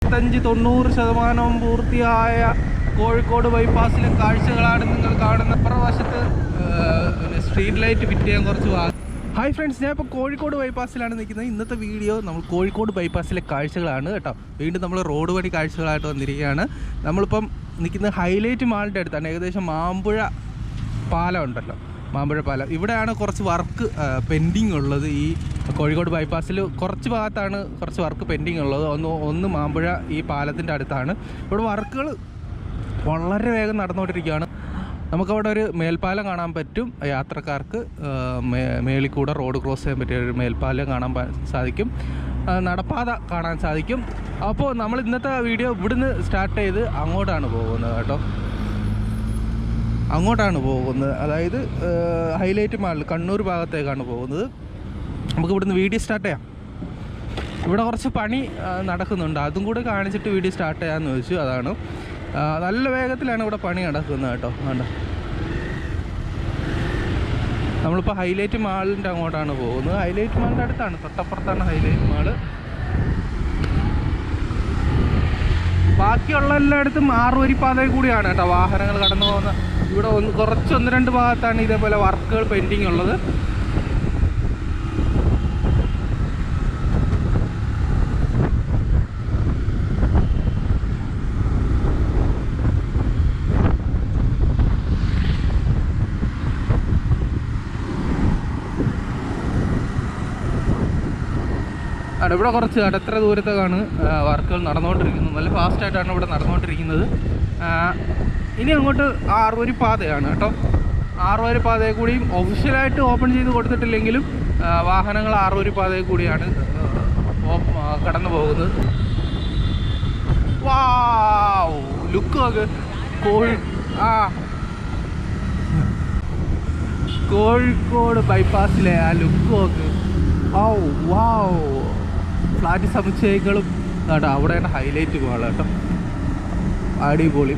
85-90% പൂർത്തിയായ കോഴിക്കോട് ബൈപ്പാസിലെ കാഴ്ചകളാണ് നിങ്ങൾ കാണുന്ന. പ്രവശത്ത് സ്ട്രീറ്റ് ലൈറ്റ് ഫിറ്റ് ചെയ്യാൻ കുറച്ച് ഹായ് ഫ്രണ്ട്സ്, ഞാൻ ഇപ്പോൾ കോഴിക്കോട് ബൈപ്പാസിലാണ് നിൽക്കുന്നത്. ഇന്നത്തെ വീഡിയോ നമ്മൾ കോഴിക്കോട് ബൈപ്പാസിലെ കാഴ്ചകളാണ് കേട്ടോ. വീണ്ടും നമ്മൾ റോഡ് വഴി കാഴ്ചകളായിട്ട് വന്നിരിക്കുകയാണ്. നമ്മളിപ്പം നിൽക്കുന്നത് ഹൈലൈറ്റ് മാളിൻ്റെ അടുത്താണ്. ഏകദേശം മാമ്പുഴ പാലം ഉണ്ടല്ലോ, മാമ്പുഴ പാലം. ഇവിടെയാണ് കുറച്ച് വർക്ക് പെൻഡിങ് ഉള്ളത്. ഈ കോഴിക്കോട് ബൈപ്പാസിൽ കുറച്ച് ഭാഗത്താണ് കുറച്ച് വർക്ക് പെൻഡിങ് ഉള്ളത്. ഒന്ന് മാമ്പുഴ ഈ പാലത്തിൻ്റെ അടുത്താണ്. ഇവിടെ വർക്കുകൾ വളരെ വേഗം നടന്നുകൊണ്ടിരിക്കുകയാണ്. നമുക്കവിടെ ഒരു മേൽപ്പാലം കാണാൻ പറ്റും. യാത്രക്കാർക്ക് മേളിൽ കൂടെ റോഡ് ക്രോസ് ചെയ്യാൻ പറ്റിയ ഒരു മേൽപ്പാലം കാണാൻ സാധിക്കും. നടപ്പാത കാണാൻ സാധിക്കും. അപ്പോൾ നമ്മൾ ഇന്നത്തെ വീഡിയോ ഇവിടുന്ന് സ്റ്റാർട്ട് ചെയ്ത് അങ്ങോട്ടാണ് പോകുന്നത് കേട്ടോ. അങ്ങോട്ടാണ് പോകുന്നത്, അതായത് ഹൈലൈറ്റ് മാളിൽ കണ്ണൂർ ഭാഗത്തേക്കാണ് പോകുന്നത്. നമുക്ക് ഇവിടുന്ന് വീഡിയോ സ്റ്റാർട്ട് ചെയ്യാം. ഇവിടെ കുറച്ച് പണി നടക്കുന്നുണ്ട്, അതും കൂടെ കാണിച്ചിട്ട് വീഡിയോ സ്റ്റാർട്ട് ചെയ്യാമെന്ന് ചോദിച്ചു. അതാണ് നല്ല വേഗത്തിലാണ് ഇവിടെ പണി നടക്കുന്നത് കേട്ടോ. വേണ്ട, നമ്മളിപ്പോൾ ഹൈലൈറ്റ് മാളിൻ്റെ അങ്ങോട്ടാണ് പോകുന്നത്. ഹൈലൈറ്റ് മാളിൻ്റെ അടുത്താണ്, തൊട്ടപ്പുറത്താണ് ഹൈലൈറ്റ് മാള്. ബാക്കിയുള്ള എല്ലായിടത്തും 6 വരി പാതയിൽ കൂടിയാണ് കേട്ടോ വാഹനങ്ങൾ കടന്നു പോകുന്നത്. ഇവിടെ ഒന്ന് രണ്ട് ഭാഗത്താണ് ഇതേപോലെ വർക്കുകൾ പെൻഡിങ് ഉള്ളത്. ഇവിടെ കുറച്ച് എത്ര ദൂരത്തേക്കാണ് വർക്കുകൾ നടന്നുകൊണ്ടിരിക്കുന്നത്. നല്ല ഫാസ്റ്റായിട്ടാണ് ഇവിടെ നടന്നുകൊണ്ടിരിക്കുന്നത്. ഇനി അങ്ങോട്ട് 6 വരി പാതയാണ് കേട്ടോ. 6 വരി പാതയിൽ കൂടിയും ഒഫീഷ്യലായിട്ട് ഓപ്പൺ ചെയ്ത് കൊടുത്തിട്ടില്ലെങ്കിലും വാഹനങ്ങൾ 6 വരി പാതയിൽ കൂടിയാണ് കടന്നു പോകുന്നത്. വാവ്, ലുക്ക് നോക്ക്. കോഴിക്കോട് ബൈപ്പാസിലെ ആ ലുക്ക് നോക്ക്. വാവ്, ഫ്ലാറ്റ് സമുച്ചയങ്ങളും കേട്ടോ. അവിടെയാണ് ഹൈലൈറ്റ് മാൾ കേട്ടോ. അടിപൊളി.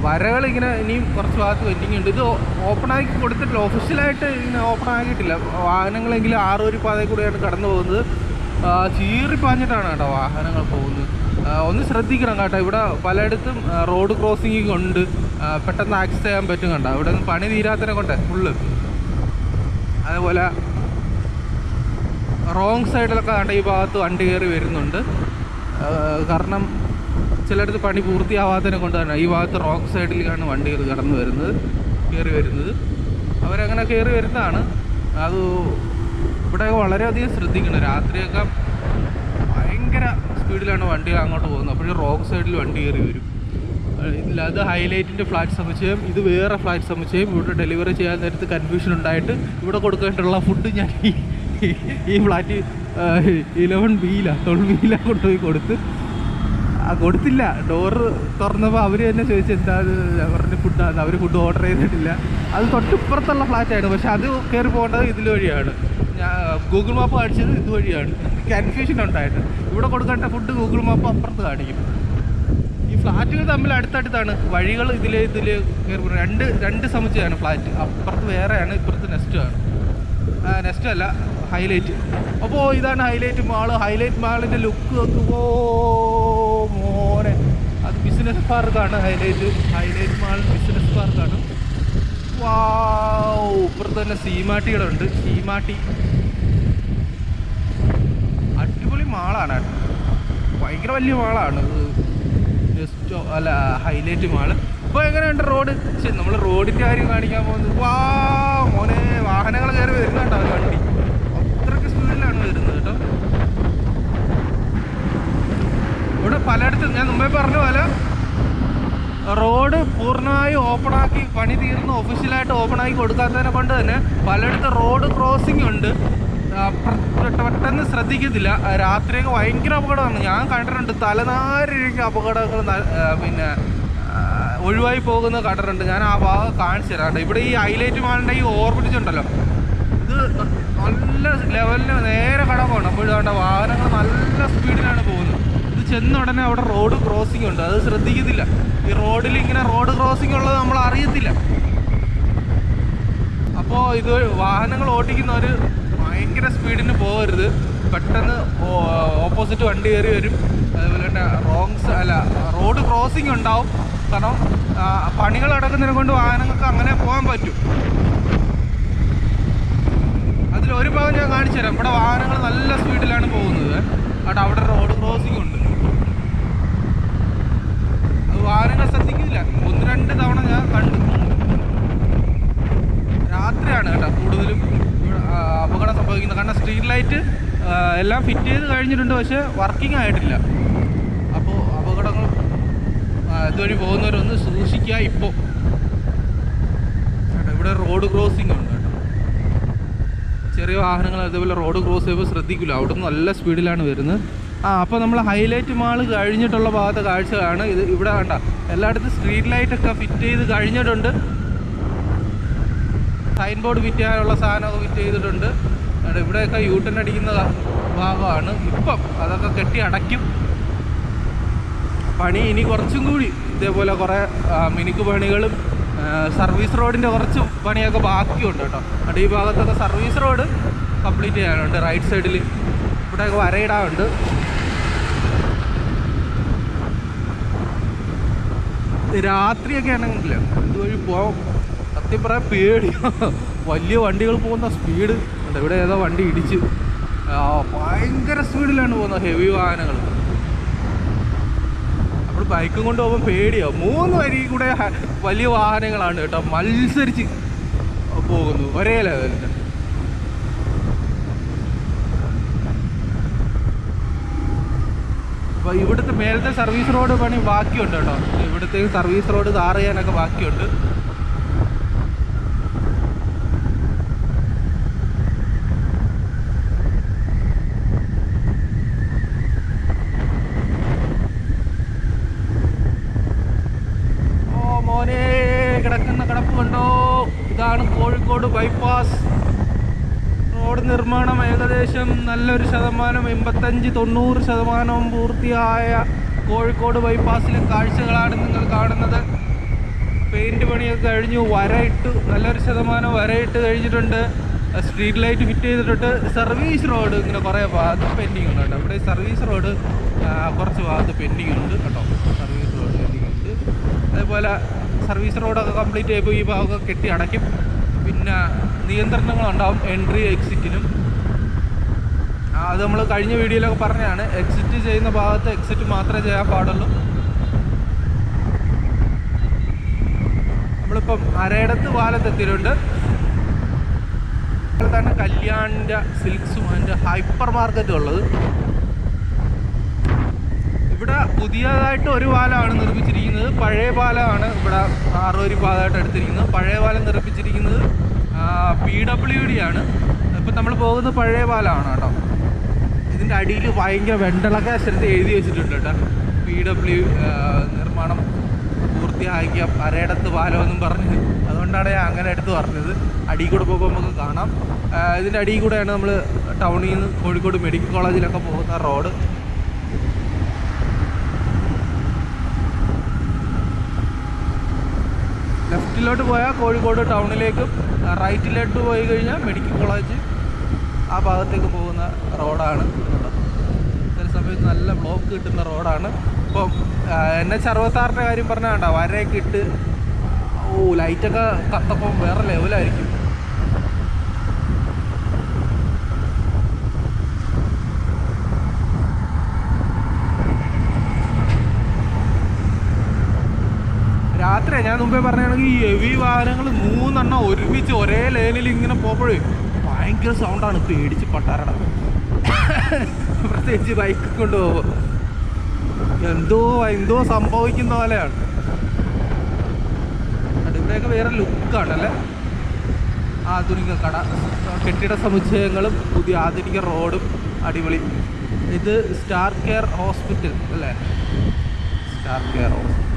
വരകൾ ഇങ്ങനെ ഇനിയും കുറച്ച് ഭാഗത്ത് വെയിറ്റിംഗ് ഉണ്ട്. ഇത് ഓപ്പൺ ആക്കി കൊടുത്തിട്ടില്ല, ഒഫീഷ്യലായിട്ട് ഇങ്ങനെ ഓപ്പൺ ആക്കിയിട്ടില്ല. വാഹനങ്ങളെങ്കിലും 6 വരി പാതയിൽ കൂടെയാണ് കടന്നു പോകുന്നത്. ചീറിപ്പാഞ്ഞിട്ടാണ് കേട്ടോ വാഹനങ്ങൾ പോകുന്നത്. ഒന്ന് ശ്രദ്ധിക്കണം കേട്ടോ. ഇവിടെ പലയിടത്തും റോഡ് ക്രോസിംഗ് ഉണ്ട്, പെട്ടെന്ന് ആക്സസ് ചെയ്യാൻ പറ്റും കണ്ടോ. ഇവിടെ ഒന്നും പണി തീരാത്തതിനെ കൊണ്ട് ഫുള്ള്. അതേപോലെ റോങ് സൈഡിലൊക്കെ കണ്ട ഈ ഭാഗത്ത് വണ്ടി കയറി വരുന്നുണ്ട്. കാരണം ചിലയിടത്ത് പണി പൂർത്തിയാവാത്തതിനെ കൊണ്ട് തന്നെ ഈ ഭാഗത്ത് റോങ് സൈഡിലേക്കാണ് വണ്ടി കയറി വരുന്നത്. അവരങ്ങനെ കയറി വരുന്നതാണ്. അത് ഇവിടെ വളരെയധികം ശ്രദ്ധിക്കണം. രാത്രിയൊക്കെ ഭയങ്കര സ്പീഡിലാണ് വണ്ടി അങ്ങോട്ട് പോകുന്നത്. അപ്പോഴും റോങ് സൈഡിൽ വണ്ടി കയറി വരും. അത് ഹൈലൈറ്റിൻ്റെ ഫ്ലാറ്റ് സമുച്ചയം, ഇത് വേറെ ഫ്ലാറ്റ് സമുച്ചയം. ഇവിടെ ഡെലിവറി ചെയ്യാൻ നേരത്ത് കൺഫ്യൂഷൻ ഉണ്ടായിട്ട് ഇവിടെ കൊടുക്കേണ്ടുള്ള ഫുഡ് ഞാൻ ഈ ഫ്ലാറ്റ് 12B കൊണ്ടുപോയി കൊടുത്തില്ല. ഡോറ് തുറന്നപ്പോൾ അവർ തന്നെ ചോദിച്ചു എന്താ അവരുടെ ഫുഡാണ്. അവർ ഫുഡ് ഓർഡർ ചെയ്തിട്ടില്ല. അത് തൊട്ടിപ്പുറത്തുള്ള ഫ്ലാറ്റാണ്, പക്ഷെ അത് കയറി പോകേണ്ടത് ഇതിലുവഴിയാണ്. ഞാൻ ഗൂഗിൾ മാപ്പ് കാണിച്ചത് ഇതുവഴിയാണ്. കൺഫ്യൂഷൻ ഉണ്ടായിട്ട് ഇവിടെ കൊടുക്കേണ്ട ഫുഡ് ഗൂഗിൾ മാപ്പ് അപ്പുറത്ത് കാണിക്കും. ഈ ഫ്ലാറ്റുകൾ തമ്മിൽ അടുത്തടുത്താണ് വഴികൾ. ഇതിൽ കയറി രണ്ട് സമുച്ചയമാണ് ഫ്ലാറ്റ്. അപ്പുറത്ത് വേറെയാണ്, ഇപ്പുറത്ത് നെസ്റ്റ് അല്ല, ഹൈലൈറ്റ്. അപ്പോൾ ഇതാണ് ഹൈലൈറ്റ് മാള്. ഹൈലൈറ്റ് മാളിൻ്റെ ലുക്ക് നോക്കുമ്പോൾ മോനെ, അത് ബിസിനസ് പാർക്കാണ്. ഹൈലൈറ്റ് മാൾ ബിസിനസ് പാർക്കാണ്. വാവ്, ഇപ്പുറത്ത് തന്നെ സീമാട്ടികളുണ്ട്. അടിപൊളി മാളാണ്, ഭയങ്കര വലിയ മാളാണ്. Highlight mall. ഇപ്പോൾ എങ്ങനെയുണ്ട് റോഡ്? നമ്മൾ റോഡിൻ്റെ കാര്യം കാണിക്കാൻ പോകുന്നത്. വാ മോനെ, വാഹനങ്ങൾ കയറി വരുന്നുണ്ടോ വണ്ടി? അത്രയ്ക്ക് സ്പീഡിലാണ് വരുന്നത് കേട്ടോ. ഇവിടെ പലയിടത്തും ഞാൻ മുമ്പേ പറഞ്ഞ പോലെ റോഡ് പൂർണ്ണമായും ഓപ്പണാക്കി പണി തീർന്ന് ഒഫീഷ്യലായിട്ട് ഓപ്പണാക്കി കൊടുക്കാത്തതിനെ കൊണ്ട് തന്നെ പലയിടത്തും റോഡ് ക്രോസിംഗ് ഉണ്ട്. പെട്ടെന്ന് ശ്രദ്ധിക്കത്തില്ല. രാത്രിയൊക്കെ ഭയങ്കര അപകടമാണ്. ഞാൻ കണ്ടിട്ടുണ്ട് തലനാരിഴയ്ക്ക് അപകടങ്ങൾ ഒഴിവായി പോകുന്നത് കണ്ടിട്ടുണ്ട്. ഞാൻ ആ ഭാഗം കാണിച്ചു തരാം കേട്ടോ. ഇവിടെ ഈ ഹൈലൈറ്റ് മാളിൻ്റെ ഈ ഓവർബ്രിഡ്ജ് ഉണ്ടല്ലോ, ഇത് നല്ല ലെവലിന് നേരെ കടമാണ്. അപ്പോഴും വാഹനങ്ങൾ നല്ല സ്പീഡിലാണ് പോകുന്നത്. ഇത് ചെന്ന ഉടനെ അവിടെ റോഡ് ക്രോസിംഗ് ഉണ്ട്, അത് ശ്രദ്ധിക്കത്തില്ല. ഈ റോഡിൽ ഇങ്ങനെ റോഡ് ക്രോസിംഗ് ഉള്ളത് നമ്മൾ അറിയത്തില്ല. അപ്പോൾ ഇത് വാഹനങ്ങൾ ഓടിക്കുന്നവർ ഭയങ്കര സ്പീഡിന് പോകരുത്. പെട്ടെന്ന് ഓപ്പോസിറ്റ് വണ്ടി കയറി വരും. അതുപോലെ തന്നെ റോഡ് ക്രോസിംഗ് ഉണ്ടാവും. കാരണം പണികൾ നടക്കുന്നതിനെ കൊണ്ട് വാഹനങ്ങൾക്ക് അങ്ങനെ പോകാൻ പറ്റും. അതിലൊരു ഭാഗം ഞാൻ കാണിച്ചു തരാം. ഇവിടെ വാഹനങ്ങൾ നല്ല സ്പീഡിലാണ് പോകുന്നത്. അവിടെ റോഡ് ക്രോസിംഗ് ഉണ്ട്. അത് വാഹനങ്ങൾ ശ്രദ്ധിക്കില്ല. 1-2 തവണ ഞാൻ കണ്ടു. രാത്രിയാണ് കേട്ടോ കൂടുതലും അപകടം സംഭവിക്കുന്നത്. കാരണം സ്ട്രീറ്റ് ലൈറ്റ് എല്ലാം ഫിറ്റ് ചെയ്ത് കഴിഞ്ഞിട്ടുണ്ട്, പക്ഷേ വർക്കിംഗ് ആയിട്ടില്ല. അപ്പോൾ അപകടങ്ങൾ ഇതുവഴി പോകുന്നവരൊന്ന് സൂക്ഷിക്കുക. ഇപ്പോൾ ഇവിടെ റോഡ് ക്രോസിംഗ് ഉണ്ട് കേട്ടോ. ചെറിയ വാഹനങ്ങൾ അതേപോലെ റോഡ് ക്രോസ് ചെയ്യുമ്പോൾ ശ്രദ്ധിക്കില്ല. അവിടെ നിന്ന് നല്ല സ്പീഡിലാണ് വരുന്നത്. അപ്പോൾ നമ്മൾ ഹൈലൈറ്റ് മാൾ കഴിഞ്ഞിട്ടുള്ള ഭാഗത്തെ കാഴ്ചയാണ് ഇത്. ഇവിടെ വേണ്ട എല്ലായിടത്തും സ്ട്രീറ്റ് ലൈറ്റൊക്കെ ഫിറ്റ് ചെയ്ത് കഴിഞ്ഞിട്ടുണ്ട്. സൈൻ ബോർഡ് ഫിറ്റ് ചെയ്യാനുള്ള സാധനമൊക്കെ ഫിറ്റ് ചെയ്തിട്ടുണ്ട്. ഇവിടെയൊക്കെ യൂട്ടൺ അടിക്കുന്ന ഭാഗമാണ്. ഇപ്പം അതൊക്കെ കെട്ടി അടയ്ക്കും. പണി ഇനി കുറച്ചും കൂടി ഇതേപോലെ കുറേ മിനുക്ക് പണികളും സർവീസ് റോഡിൻ്റെ കുറച്ച് പണിയൊക്കെ ബാക്കിയുണ്ട് കേട്ടോ. ഈ ഭാഗത്തൊക്കെ സർവീസ് റോഡ് കംപ്ലീറ്റ് ചെയ്യാനുണ്ട്. റൈറ്റ് സൈഡിൽ ഇവിടെയൊക്കെ വരയിടാറുണ്ട്. രാത്രിയൊക്കെ ആണെങ്കിലേ ഇതുവഴി പോകാം. സത്യം പറയാൻ പേടിയാണ്. വലിയ വണ്ടികൾ പോകുന്ന സ്പീഡ് ഉണ്ട്. ഇവിടെ ഏതോ വണ്ടി ഇടിച്ച് ഭയങ്കര സ്പീഡിലാണ് പോകുന്നത് ഹെവി വാഹനങ്ങൾ. അപ്പോൾ ബൈക്കും കൊണ്ട് പോകുമ്പോൾ പേടിയാവും. 3 വരി കൂടെ വലിയ വാഹനങ്ങളാണ് കേട്ടോ മത്സരിച്ച് പോകുന്നു ഒരേ ലെവലിൽ. അപ്പോൾ ഇവിടുത്തെ മേലത്തെ സർവീസ് റോഡ് പണി ബാക്കിയുണ്ട് കേട്ടോ. ഇവിടുത്തെ സർവീസ് റോഡ് ടാർ ചെയ്യാനൊക്കെ ബാക്കിയുണ്ട്. മോനെ കിടക്കുന്ന കിടപ്പ് കണ്ടോ. ഇതാണ് കോഴിക്കോട് ബൈപ്പാസ് റോഡ് നിർമ്മാണം. ഏകദേശം നല്ലൊരു ശതമാനം 85-90% പൂർത്തിയായ കോഴിക്കോട് ബൈപ്പാസിലെ കാഴ്ചകളാണ് നിങ്ങൾ കാണുന്നത്. പെയിൻറ്റ് പണിയൊക്കെ കഴിഞ്ഞു. വരയിട്ട് നല്ലൊരു ശതമാനം വരയിട്ട് കഴിഞ്ഞിട്ടുണ്ട്. സ്ട്രീറ്റ് ലൈറ്റ് ഫിറ്റ് ചെയ്തിട്ടുണ്ട്. സർവീസ് റോഡ് ഇങ്ങനെ കുറേ ഭാഗത്ത് പെൻഡിങ് ഉണ്ട് കേട്ടോ. ഇവിടെ സർവീസ് റോഡ് കുറച്ച് ഭാഗത്ത് പെൻഡിങ് ഉണ്ട് കേട്ടോ. സർവീസ് റോഡ് പെൻഡിങ് ഉണ്ട്. അതേപോലെ സർവീസ് റോഡൊക്കെ കംപ്ലീറ്റ് ചെയ്യുമ്പോൾ ഈ ഭാഗമൊക്കെ കെട്ടി അടയ്ക്കും. പിന്നെ നിയന്ത്രണങ്ങളുണ്ടാവും എൻട്രി എക്സിറ്റിനും. അത് നമ്മൾ കഴിഞ്ഞ വീഡിയോയിലൊക്കെ പറഞ്ഞതാണ്. എക്സിറ്റ് ചെയ്യുന്ന ഭാഗത്ത് എക്സിറ്റ് മാത്രമേ ചെയ്യാൻ പാടുള്ളൂ. നമ്മളിപ്പം അരയിടത്ത് പാലത്തെത്തിയിട്ടുണ്ട്. അതുപോലെ തന്നെ കല്യാണിൻ്റെ സിൽക്സും അതിൻ്റെ ഹൈപ്പർ മാർക്കറ്റും ഉള്ളത്. ഇവിടെ പുതിയതായിട്ട് ഒരു പാലമാണ് നിർമ്മിച്ചിരിക്കുന്നത്. പഴയ പാലമാണ് ഇവിടെ 6 വരി പാലമായിട്ട് എടുത്തിരിക്കുന്നത്. പഴയ പാലം നിർമ്മിച്ചിരിക്കുന്നത് PWD ആണ്. ഇപ്പം നമ്മൾ പോകുന്നത് പഴയ പാലമാണ് കേട്ടോ. ഇതിൻ്റെ അടിയിൽ ഭയങ്കര വെണ്ടളൊക്കെ സ്ഥലത്ത് എഴുതി വെച്ചിട്ടുണ്ട് കേട്ടോ. PW നിർമ്മാണം പൂർത്തിയാക്കിയ അരയിടത്ത് പാലമെന്നും പറഞ്ഞ്. അതുകൊണ്ടാണ് ഞാൻ അങ്ങനെ എടുത്ത് പറഞ്ഞത്. അടിയിൽ കൂടെ പോകുമ്പോൾ നമുക്ക് കാണാം. ഇതിൻ്റെ അടിയിൽ കൂടെയാണ് നമ്മൾ ടൗണിൽ നിന്ന് കോഴിക്കോട് മെഡിക്കൽ കോളേജിലൊക്കെ പോകുന്ന റോഡ്. ലെഫ്റ്റിലോട്ട് പോയാൽ കോഴിക്കോട് ടൗണിലേക്കും, റൈറ്റിലോട്ട് പോയി കഴിഞ്ഞാൽ മെഡിക്കൽ കോളേജ് ആ ഭാഗത്തേക്ക് പോകുന്ന റോഡാണ്. ചില സമയത്ത് നല്ല ബ്ലോക്ക് കിട്ടുന്ന റോഡാണ്. ഇപ്പം NH-66 കാര്യം പറഞ്ഞാൽ കണ്ടോ വരയൊക്കെ ഇട്ട് ലൈറ്റൊക്കെ കത്തപ്പം വേറെ ലെവലായിരിക്കും. രാത്രിയാണ് ഞാൻ മുമ്പേ പറഞ്ഞാണെങ്കിൽ ഈ ഹെവി വാഹനങ്ങൾ 3 എണ്ണം ഒരുമിച്ച് ഒരേ ലൈനിൽ ഇങ്ങനെ പോകുമ്പോഴേ ഭയങ്കര സൗണ്ടാണ്. പേടിച്ച് പട്ടാറട. പ്രത്യേകിച്ച് ബൈക്ക് കൊണ്ടുപോകുമ്പോൾ എന്തോ സംഭവിക്കുന്ന പോലെയാണ്. ഇവിടെയൊക്കെ വേറെ ലുക്കാണല്ലേ. ആധുനിക കട, കെട്ടിട സമുച്ചയങ്ങളും പുതിയ ആധുനിക റോഡും അടിപൊളി. ഇത് സ്റ്റാർ കെയർ ഹോസ്പിറ്റൽ അല്ലേ? സ്റ്റാർ കെയർ ഹോസ്പിറ്റൽ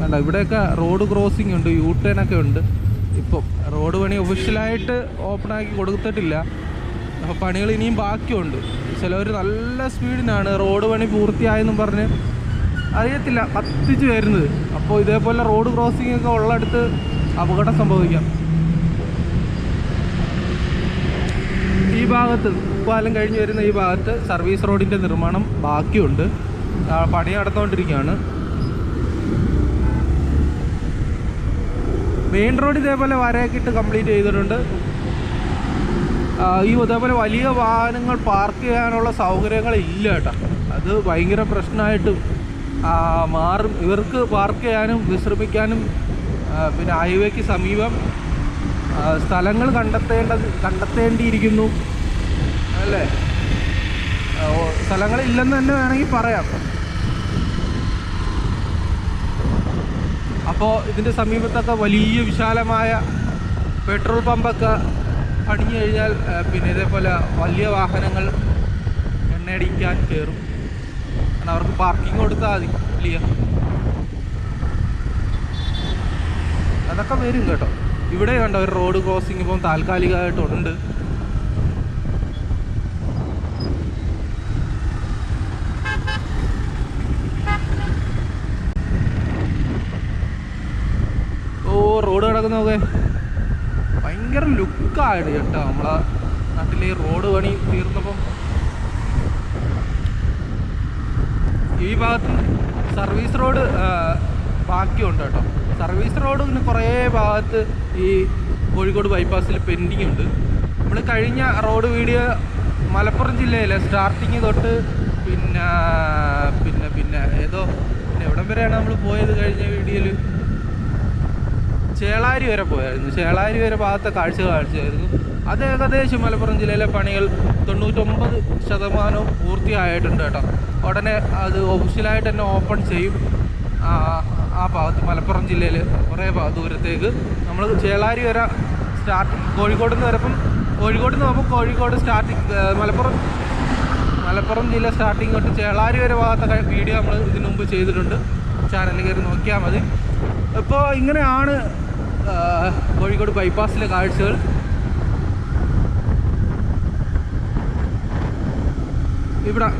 വേണ്ട. ഇവിടെയൊക്കെ റോഡ് ക്രോസിംഗ് ഉണ്ട്, യൂട്ടേണൊക്കെ ഉണ്ട്. ഇപ്പം റോഡ് പണി ഒഫീഷ്യലായിട്ട് ഓപ്പണാക്കി കൊടുത്തിട്ടില്ല. അപ്പോൾ പണികൾ ഇനിയും ബാക്കിയുണ്ട്. ചിലവർ നല്ല സ്പീഡിനാണ് റോഡ് പണി പൂർത്തിയായെന്നും പറഞ്ഞ് അറിയത്തില്ല കത്തിച്ച് വരുന്നത്. അപ്പോൾ ഇതേപോലെ റോഡ് ക്രോസിംഗ് ഒക്കെ ഉള്ളടുത്ത് അപകടം സംഭവിക്കാം. ഈ ഭാഗത്ത് പാലം കഴിഞ്ഞ് വരുന്ന ഈ ഭാഗത്ത് സർവീസ് റോഡിൻ്റെ നിർമ്മാണം ബാക്കിയുണ്ട്. പണി നടന്നുകൊണ്ടിരിക്കുകയാണ്. മെയിൻ റോഡ് ഇതേപോലെ വരയൊക്കെ ഇട്ട് കംപ്ലീറ്റ് ചെയ്തിട്ടുണ്ട്. ഈ ഇതേപോലെ വലിയ വാഹനങ്ങൾ പാർക്ക് ചെയ്യാനുള്ള സൗകര്യങ്ങളില്ല കേട്ടോ. അത് ഭയങ്കര പ്രശ്നമായിട്ട് മാറും. ഇവർക്ക് പാർക്ക് ചെയ്യാനും വിശ്രമിക്കാനും പിന്നെ ഹൈവേക്ക് സമീപം സ്ഥലങ്ങൾ കണ്ടെത്തേണ്ടിയിരിക്കുന്നു അല്ലേ. സ്ഥലങ്ങളില്ലെന്ന് തന്നെ വേണമെങ്കിൽ പറയാം. അപ്പോൾ ഇതിൻ്റെ സമീപത്തൊക്കെ വലിയ വിശാലമായ പെട്രോൾ പമ്പൊക്കെ പണിഞ്ഞു കഴിഞ്ഞാൽ പിന്നെ ഇതേപോലെ വലിയ വാഹനങ്ങൾ എണ്ണയടിക്കാൻ കയറും. കാരണം അവർക്ക് പാർക്കിംഗ് കൊടുത്താൽ മതി വലിയ. അതൊക്കെ വരും കേട്ടോ. ഇവിടെ കണ്ടോ ഒരു റോഡ് ക്രോസിംഗ് ഇപ്പം താൽക്കാലികമായിട്ടുണ്ട്. റോഡ് കിടക്കുന്നതൊക്കെ ഭയങ്കര ലുക്കായിട്ട് കേട്ടോ. നമ്മളെ നാട്ടിലെ റോഡ് പണി തീർന്നപ്പം ഈ ഭാഗത്ത് സർവീസ് റോഡ് ബാക്കിയുണ്ട് കേട്ടോ. സർവീസ് റോഡ് പിന്നെ കുറേ ഭാഗത്ത് ഈ കോഴിക്കോട് ബൈപ്പാസിൽ പെൻഡിങ് ഉണ്ട്. നമ്മൾ കഴിഞ്ഞ റോഡ് വീഡിയോ മലപ്പുറം ജില്ലയിലെ സ്റ്റാർട്ടിങ് തൊട്ട് പിന്നെ പിന്നെ പിന്നെ ഏതോ പിന്നെ എവിടം വരെയാണ് നമ്മൾ പോയത് കഴിഞ്ഞ വീഡിയോയിൽ? ചേളാരി വരെ പോയായിരുന്നു. ചേളാരി വരെ ഭാഗത്തെ കാഴ്ചയായിരുന്നു. അത് ഏകദേശം മലപ്പുറം ജില്ലയിലെ പണികൾ 99% പൂർത്തിയായിട്ടുണ്ട് കേട്ടോ. ഉടനെ അത് ഒഫീഷ്യലായിട്ട് തന്നെ ഓപ്പൺ ചെയ്യും. ആ ഭാഗത്ത് മലപ്പുറം ജില്ലയിൽ കുറേ ദൂരത്തേക്ക് നമ്മൾ ചേളാരി വരെ കോഴിക്കോട് നിന്ന് വരപ്പം കോഴിക്കോട് നിന്ന് പോകുമ്പോൾ കോഴിക്കോട് മലപ്പുറം ജില്ല സ്റ്റാർട്ടിങ് തൊട്ട് ചേളാരി വരെ ഭാഗത്തെ വീഡിയോ നമ്മൾ ഇതിനു മുമ്പ് ചെയ്തിട്ടുണ്ട്. ചാനലിൽ കയറി നോക്കിയാൽ മതി. ഇപ്പോൾ ഇങ്ങനെയാണ് കോഴിക്കോട് ബൈപ്പാസിലെ കാഴ്ചകൾ.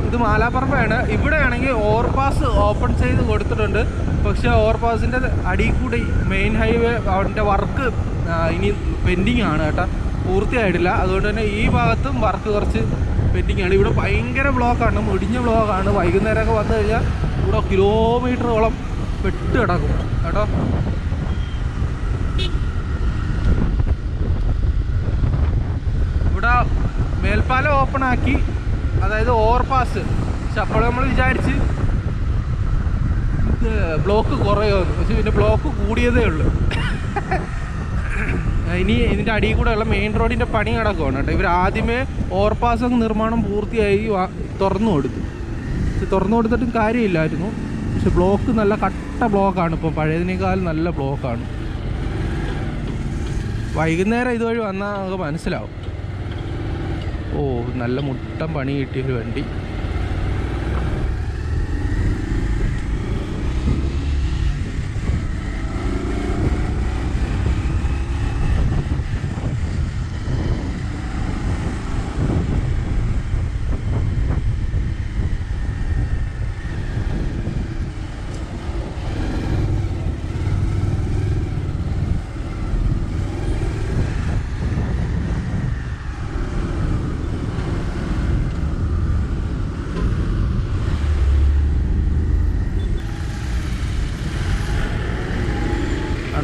ഇത് മാലാപ്പറമ്പാണ്. ഇവിടെയാണെങ്കിൽ ഓവർപാസ് ഓപ്പൺ ചെയ്ത് കൊടുത്തിട്ടുണ്ട്. പക്ഷേ ഓവർപാസിൻ്റെ അടിയിൽ കൂടി മെയിൻ ഹൈവേ അതിൻ്റെ വർക്ക് ഇനി പെൻഡിങ് ആണ് കേട്ടോ, പൂർത്തിയായിട്ടില്ല. അതുകൊണ്ട് തന്നെ ഈ ഭാഗത്തും വർക്ക് കുറച്ച് പെൻഡിങ് ആണ്. ഇവിടെ ഭയങ്കര ബ്ലോക്കാണ്, മുടിഞ്ഞ ബ്ലോക്കാണ്. വൈകുന്നേരമൊക്കെ വന്നു കഴിഞ്ഞാൽ ഇവിടെ കിലോമീറ്ററോളം പെട്ട് കിടക്കും കേട്ടോ. ഇവിടെ മേൽപ്പാലം ഓപ്പൺ ആക്കി, അതായത് ഓവർപാസ്. പക്ഷെ അപ്പോൾ നമ്മൾ വിചാരിച്ച് ബ്ലോക്ക് കുറയുമെന്ന്. പക്ഷെ പിന്നെ ബ്ലോക്ക് കൂടിയതേ ഉള്ളൂ. ഇനി ഇതിൻ്റെ അടിയിൽ കൂടെയുള്ള മെയിൻ റോഡിൻ്റെ പണി നടക്കുകയാണ് കേട്ടോ. ഇവർ ആദ്യമേ ഓവർപാസ് നിർമ്മാണം പൂർത്തിയായി തുറന്നു കൊടുത്തു. പക്ഷെ തുറന്നു കൊടുത്തിട്ടും കാര്യമില്ലായിരുന്നു. പക്ഷെ ബ്ലോക്ക് നല്ല കട്ട ബ്ലോക്കാണ്. ഇപ്പം പഴയതിനേക്കാൾ നല്ല ബ്ലോക്കാണ്. വൈകുന്നേരം ഇതുവഴി വന്നാൽ നമുക്ക് മനസ്സിലാവും. ഓ, നല്ല മുട്ടം പണി കിട്ടിയൊരു വണ്ടി.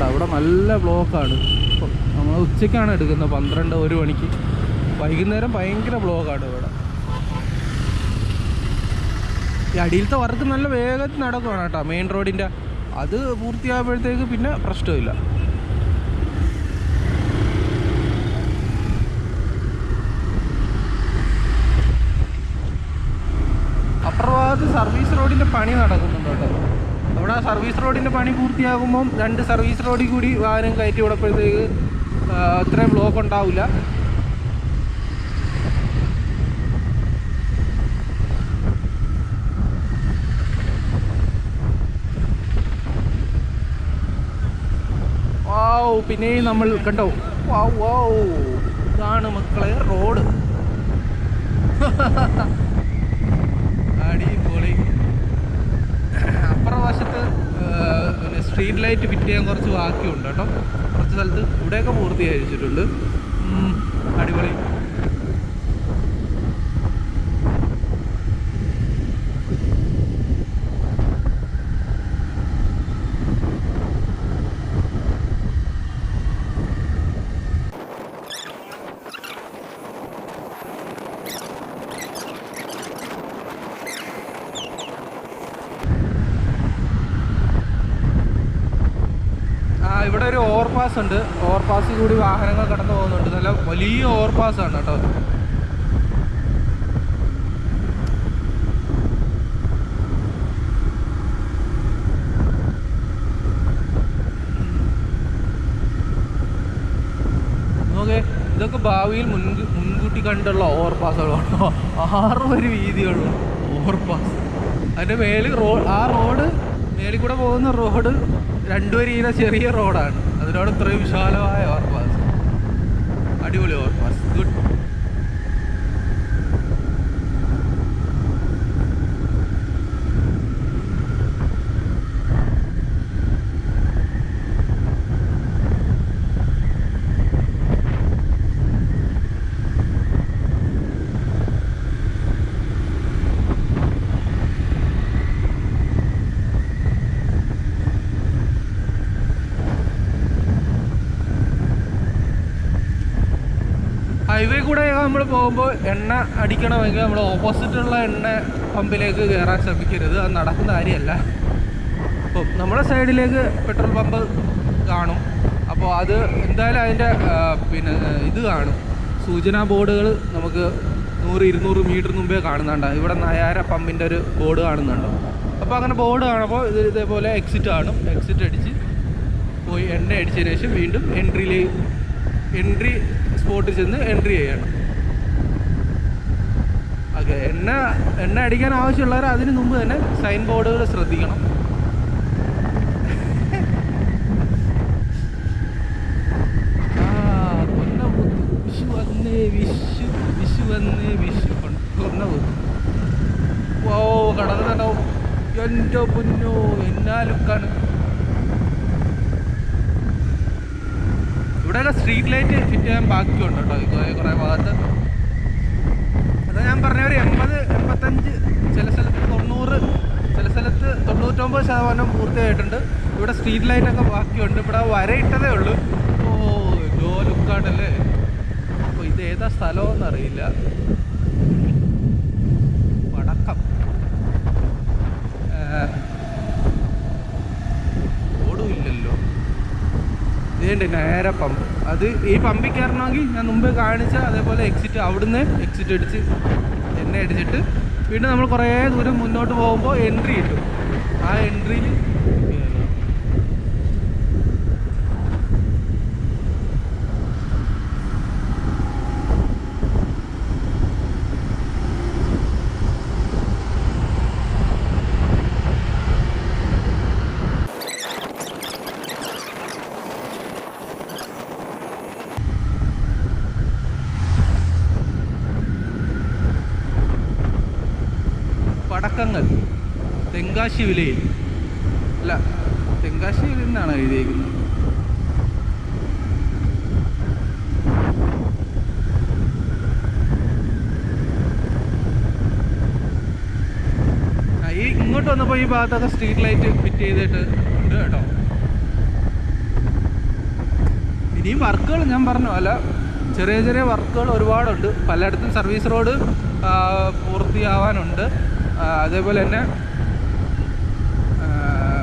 അവിടെ നല്ല ബ്ലോക്കാണ്. നമ്മൾ ഉച്ചയ്ക്കാണ് എടുക്കുന്നത്, 12-1 മണിക്ക്. വൈകുന്നേരം ഭയങ്കര ബ്ലോക്കാണ് ഇവിടെ. ഈ അടിയിലത്തെ വർക്ക് നല്ല വേഗത്തിൽ നടക്കുകയാണ് കേട്ടോ. മെയിൻ റോഡിൻ്റെ അത് പൂർത്തിയാകുമ്പോഴത്തേക്ക് പിന്നെ പ്രശ്നമില്ല. അപ്പുറഭാഗത്ത് സർവീസ് റോഡിൻ്റെ പണി നടക്കുന്നുണ്ട് കേട്ടോ. അവിടെ സർവീസ് റോഡിൻ്റെ പണി പൂർത്തിയാകുമ്പം 2 സർവീസ് റോഡിൽ കൂടി വാഹനം കയറ്റി വിടപ്പോഴത്തേക്ക് അത്രയും ബ്ലോക്ക് ഉണ്ടാവില്ല. വാവ്, പിന്നെയും നമ്മൾ കണ്ടോ, വാവ് വാവ്, ഇതാണ് മക്കളെ റോഡ്. അടിപൊളി. അപ്പുറവശത്ത് പിന്നെ സ്ട്രീറ്റ് ലൈറ്റ് ഫിറ്റ് ചെയ്യാൻ കുറച്ച് ബാക്കിയുണ്ട് കേട്ടോ. കുറച്ച് സ്ഥലത്ത് ഇവിടെയൊക്കെ പൂർത്തീകരിച്ചിട്ടുണ്ട്. അടിപൊളി. ഇവിടെ ഒരു ഓവർപാസ് ഉണ്ട്. ഓവർപാസിൽ കൂടി വാഹനങ്ങൾ കടന്നു പോകുന്നുണ്ട്. നല്ല വലിയ ഓവർപാസ്സാണ് കേട്ടോ. ഓക്കെ, ഇതൊക്കെ ഭാവിയിൽ മുൻകൂട്ടി കണ്ടുള്ള ഓവർപാസുകളാണ്. 6 വരി വീതിയുള്ള ഓവർപാസ്. അതിൻ്റെ മേളിൽ ആ റോഡ് മേളിൽ കൂടെ പോകുന്ന റോഡ് 2 വരിയിലെ ചെറിയ റോഡാണ്. അതിനോട് ഇത്രയും വിശാലമായ ഓവർപാസ്. അടിപൊളി ഓവർപാസ്, ഗുഡ്. ഹൈവേ കൂടെ നമ്മൾ പോകുമ്പോൾ എണ്ണ അടിക്കണമെങ്കിൽ നമ്മൾ ഓപ്പോസിറ്റുള്ള എണ്ണ പമ്പിലേക്ക് കയറാൻ ശ്രമിക്കരുത്. അത് നടക്കുന്ന കാര്യമല്ല. അപ്പോൾ നമ്മുടെ സൈഡിലേക്ക് പെട്രോൾ പമ്പ് കാണും. അപ്പോൾ അത് എന്തായാലും അതിൻ്റെ ഇത് കാണും, സൂചനാ ബോർഡുകൾ നമുക്ക് 100-200 മീറ്റർ മുമ്പേ കാണുന്നുണ്ട്. ഇവിടെ നയാര പമ്പിൻ്റെ ഒരു ബോർഡ് കാണുന്നുണ്ടോ? അപ്പോൾ അങ്ങനെ ബോർഡ് കാണുമ്പോൾ ഇതേപോലെ എക്സിറ്റ് കാണും. എക്സിറ്റ് അടിച്ച് പോയി എണ്ണ അടിച്ചതിന് ശേഷം വീണ്ടും എൻട്രി സ്പോട്ടിൽ ചെന്ന് എൻട്രി ചെയ്യണം. ഓക്കെ, എണ്ണ അടിക്കാൻ ആവശ്യമുള്ളവർ അതിന് മുമ്പ് തന്നെ സൈൻ ബോർഡുകൾ ശ്രദ്ധിക്കണം. വിഷു വന്നേ വിഷു കൊന്നപൂത്ത്. ഓ, കടന്നുണ്ടോ എൻ്റെ പൊന്നോ, എന്നാ ലുക്കാണ്. ഇവിടെയൊക്കെ സ്ട്രീറ്റ് ലൈറ്റ് ഫിറ്റ് ചെയ്യാൻ ബാക്കിയുണ്ട് കേട്ടോ കുറേ ഭാഗത്ത്. അത് ഞാൻ പറഞ്ഞ ഒരു 80-85, ചില സ്ഥലത്ത് 90, ചില സ്ഥലത്ത് 99% പൂർത്തിയായിട്ടുണ്ട്. ഇവിടെ സ്ട്രീറ്റ് ലൈറ്റൊക്കെ ബാക്കിയുണ്ട്. ഇവിടെ വരയിട്ടതേ ഉള്ളൂ. ഓ, ലോ ലുക്കാണല്ലേ. അപ്പോൾ ഇത് ഏതാ സ്ഥലമെന്ന് അറിയില്ല. വടക്കം ഓടും ഇല്ലല്ലോ. ഇതേണ്ട നേരെ പമ്പ്. അത് ഈ പമ്പിൽ കയറണമെങ്കിൽ ഞാൻ മുമ്പ് കാണിച്ച അതേപോലെ എക്സിറ്റ്, അവിടുന്ന് എക്സിറ്റ് അടിച്ച് എണ്ണ അടിച്ചിട്ട് വീണ്ടും നമ്മൾ കുറേ ദൂരം മുന്നോട്ട് പോകുമ്പോൾ എൻട്രി കിട്ടും. ആ എൻട്രിയിൽ പടക്കങ്ങൾ തെങ്കാശി വിലയിൽ അല്ല, തെങ്കാശി വിലയിൽ നിന്നാണ് എഴുതിയിരിക്കുന്നത്. ഈ ഇങ്ങോട്ട് വന്നപ്പോൾ ഈ ഭാഗത്തൊക്കെ സ്ട്രീറ്റ് ലൈറ്റ് ഫിറ്റ് ചെയ്തിട്ട് ഉണ്ട് കേട്ടോ. ഇനിയും വർക്കുകൾ ഞാൻ പറഞ്ഞു അല്ല, ചെറിയ ചെറിയ വർക്കുകൾ ഒരുപാടുണ്ട്. പലയിടത്തും സർവീസ് റോഡ് പൂർത്തിയാവാനുണ്ട്. അതേപോലെ തന്നെ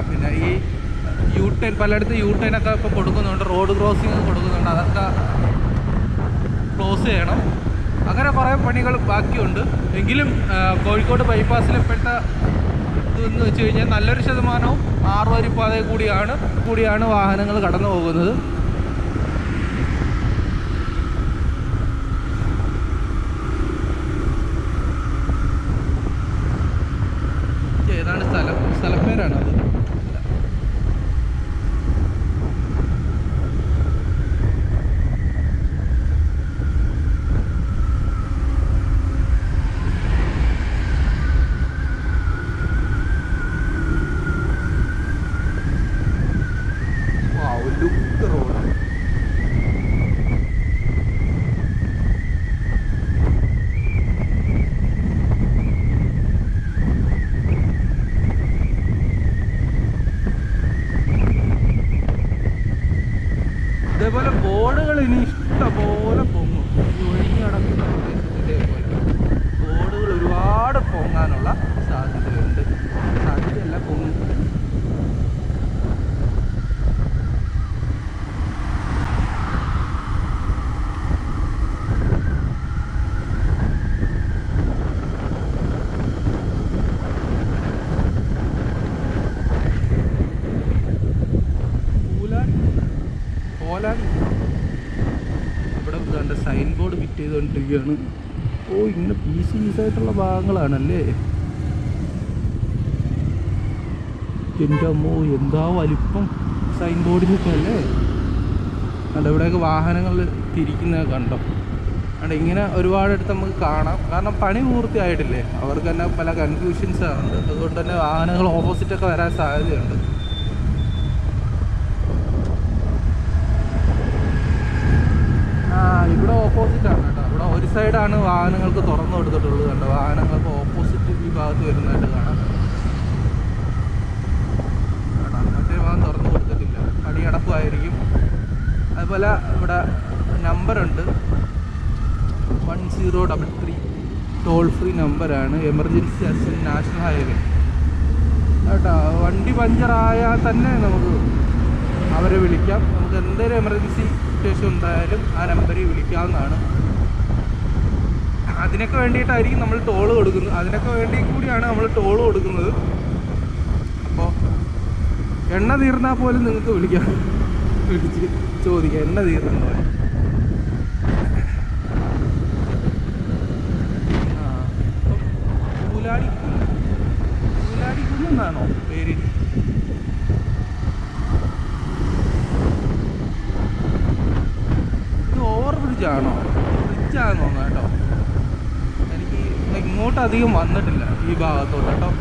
പിന്നെ ഈ U-turn, പലയിടത്ത് U-turn ഒക്കെ ഇപ്പോൾ കൊടുക്കുന്നുണ്ട്. റോഡ് ക്രോസിങ് കൊടുക്കുന്നുണ്ട്. അതൊക്കെ ക്ലോസ് ചെയ്യണം. അങ്ങനെ കുറേ പണികൾ ബാക്കിയുണ്ട്. എങ്കിലും കോഴിക്കോട് ബൈപ്പാസിൽ ഇപ്പോഴത്തെ ഇതെന്ന് വെച്ച് കഴിഞ്ഞാൽ നല്ലൊരു ശതമാനവും 6 വരിപ്പാതയിൽ കൂടിയാണ് വാഹനങ്ങൾ കടന്നു പോകുന്നത്. ഏതാണ് സ്ഥലപ്പേരാണ് അത്. Look road. ഇതേപോലെ ബോർഡുകൾ ഇനി ഇഷ്ടംപോലെ പൊങ്ങും. ഒഴിഞ്ഞു കിടക്കുന്ന പ്രദേശത്ത് ഇതേപോലെ ബോർഡുകൾ ഒരുപാട് പൊങ്ങാനുള്ള സാധ്യതയുണ്ട്. സാധ്യതയല്ല, പൊങ്ങും. ഇങ്ങനെ പീസായിട്ടുള്ള ഭാഗങ്ങളാണല്ലേ. എൻ്റെ അമ്മോ, എന്താ വലിപ്പം സൈൻ ബോർഡിനൊക്കെ അല്ലേ. കണ്ടോ, ഇവിടെയൊക്കെ വാഹനങ്ങൾ തിരിക്കുന്നത് കണ്ടോ. അവിടെ ഇങ്ങനെ ഒരുപാടെടുത്ത് നമുക്ക് കാണാം. കാരണം പണി പൂർത്തിയായിട്ടില്ലേ, അവർക്ക് തന്നെ പല കൺഫ്യൂഷൻസ് ഉണ്ട്. അതുകൊണ്ട് തന്നെ വാഹനങ്ങൾ ഓപ്പോസിറ്റൊക്കെ വരാൻ സാധ്യതയുണ്ട്. ഇവിടെ ഓപ്പോസിറ്റാണ് കേട്ടോ. ഇവിടെ ഒരു സൈഡാണ് വാഹനങ്ങൾക്ക് തുറന്നു കൊടുത്തിട്ടുള്ളത്. കണ്ടോ, വാഹനങ്ങൾക്ക് ഓപ്പോസിറ്റ് ഈ ഭാഗത്ത് വരുന്നതായിട്ട് കാണാം. മറ്റേ ഭാഗം തുറന്നു കൊടുത്തിട്ടില്ല, പണിയടപ്പമായിരിക്കും. അതുപോലെ ഇവിടെ നമ്പറുണ്ട് 1033, ടോൾ ഫ്രീ നമ്പറാണ്. എമർജൻസി അസിസ്റ്റൻറ്റ്, നാഷണൽ ഹൈവേ കേട്ടോ. വണ്ടി പഞ്ചറായാൽ തന്നെ നമുക്ക് അവരെ വിളിക്കാം. നമുക്ക് എന്തെങ്കിലും എമർജൻസി സിറ്റുവേഷൻ ഉണ്ടായാലും ആ നമ്പറിൽ വിളിക്കാവുന്നതാണ്. അതിനൊക്കെ വേണ്ടിയിട്ടായിരിക്കും നമ്മൾ ടോള് കൊടുക്കുന്നത്. അതിനൊക്കെ വേണ്ടി കൂടിയാണ് നമ്മൾ ടോള് കൊടുക്കുന്നത്. അപ്പോൾ എണ്ണ തീർന്നാൽ പോലും നിങ്ങൾക്ക് വിളിക്കാം, വിളിച്ച് ചോദിക്കാം എണ്ണ തീർന്നു. പൂലാടിക്കുന്നാണോ പേര്? ഇത് ഓവർ ബ്രിഡ്ജാണോ? ബ്രിഡ്ജാണെന്ന് തോന്നുന്നു കേട്ടോ. എനിക്ക് ഇങ്ങോട്ട് അധികം വന്നിട്ടില്ല ഈ ഭാഗത്തോട്ട് കേട്ടോ.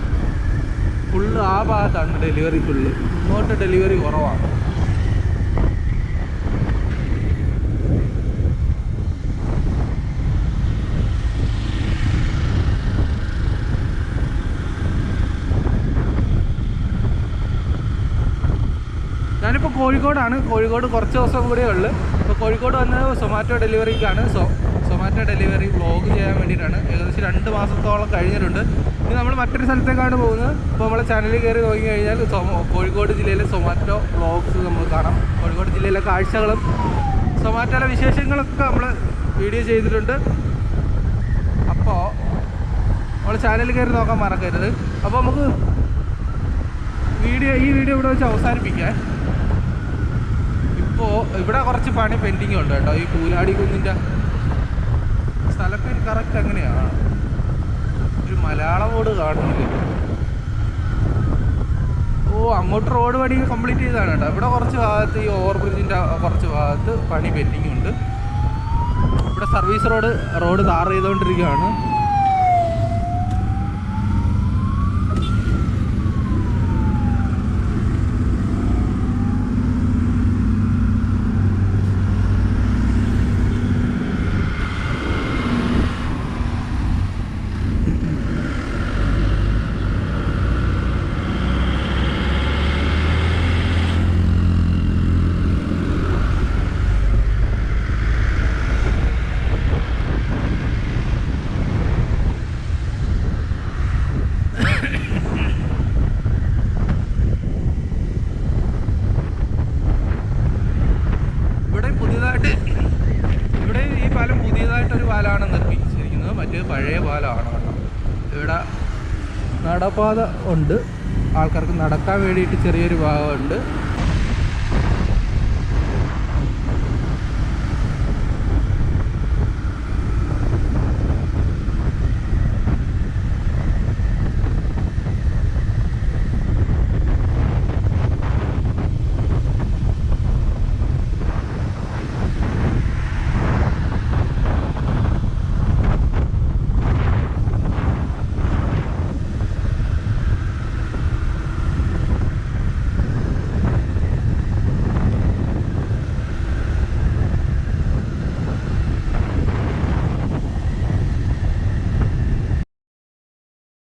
ഫുള്ള് ആ ഭാഗത്താണ് ഡെലിവറി, ഫുള്ള് ഇങ്ങോട്ട് ഡെലിവറി കുറവാണ്. ഞാനിപ്പോൾ കോഴിക്കോടാണ്. കോഴിക്കോട് കുറച്ച് ദിവസം കൂടിയേ ഉള്ളൂ. ഇപ്പോൾ കോഴിക്കോട് വന്നത് സൊമാറ്റോ ഡെലിവറിക്കാണ്. സൊമാറ്റോ ഡെലിവറി വ്ളോഗ് ചെയ്യാൻ വേണ്ടിയിട്ടാണ്. ഏകദേശം 2 മാസത്തോളം കഴിഞ്ഞിട്ടുണ്ട്. ഇനി നമ്മൾ മറ്റൊരു സ്ഥലത്തേക്കാണ് പോകുന്നത്. ഇപ്പോൾ നമ്മളെ ചാനലിൽ കയറി നോക്കി കഴിഞ്ഞാൽ കോഴിക്കോട് ജില്ലയിലെ സൊമാറ്റോ വ്ളോഗ്സ് നമുക്ക് കാണാം. കോഴിക്കോട് ജില്ലയിലെ കാഴ്ചകളും സൊമാറ്റോയിലെ വിശേഷങ്ങളൊക്കെ നമ്മൾ വീഡിയോ ചെയ്തിട്ടുണ്ട്. അപ്പോൾ നമ്മൾ ചാനലിൽ കയറി നോക്കാൻ മറക്കരുത്. അപ്പോൾ നമുക്ക് ഈ വീഡിയോ ഇവിടെ വെച്ച് അവസാനിപ്പിക്കാം. ഇപ്പോൾ ഇവിടെ കുറച്ച് പണി പെൻഡിങ് ഉണ്ട് കേട്ടോ. ഈ പൂലാടി കുന്നിൻ്റെ സ്ഥലപ്പേര് കറക്റ്റ് എങ്ങനെയാണ്? ഒരു മലയാള ബോർഡ് കാണുന്നില്ല. അങ്ങോട്ട് റോഡ് പണി കംപ്ലീറ്റ് ചെയ്തതാണ് കേട്ടോ. ഇവിടെ കുറച്ച് ഭാഗത്ത് ഈ ഓവർ ബ്രിഡ്ജിൻ്റെ കുറച്ച് ഭാഗത്ത് പണി പെൻഡിങ് ഉണ്ട്. ഇവിടെ സർവീസ് റോഡ് ടാർ ചെയ്തുകൊണ്ടിരിക്കുകയാണ്. ഇവിടെ ഈ പാലം പുതിയതായിട്ടൊരു പാലമാണ് നിർമ്മിച്ചിരിക്കുന്നത്. മറ്റേ പഴയ പാലമാണ് കേട്ടോ. ഇവിടെ നടപ്പാത ഉണ്ട്, ആൾക്കാർക്ക് നടക്കാൻ വേണ്ടിയിട്ട് ചെറിയൊരു ഭാഗമുണ്ട്.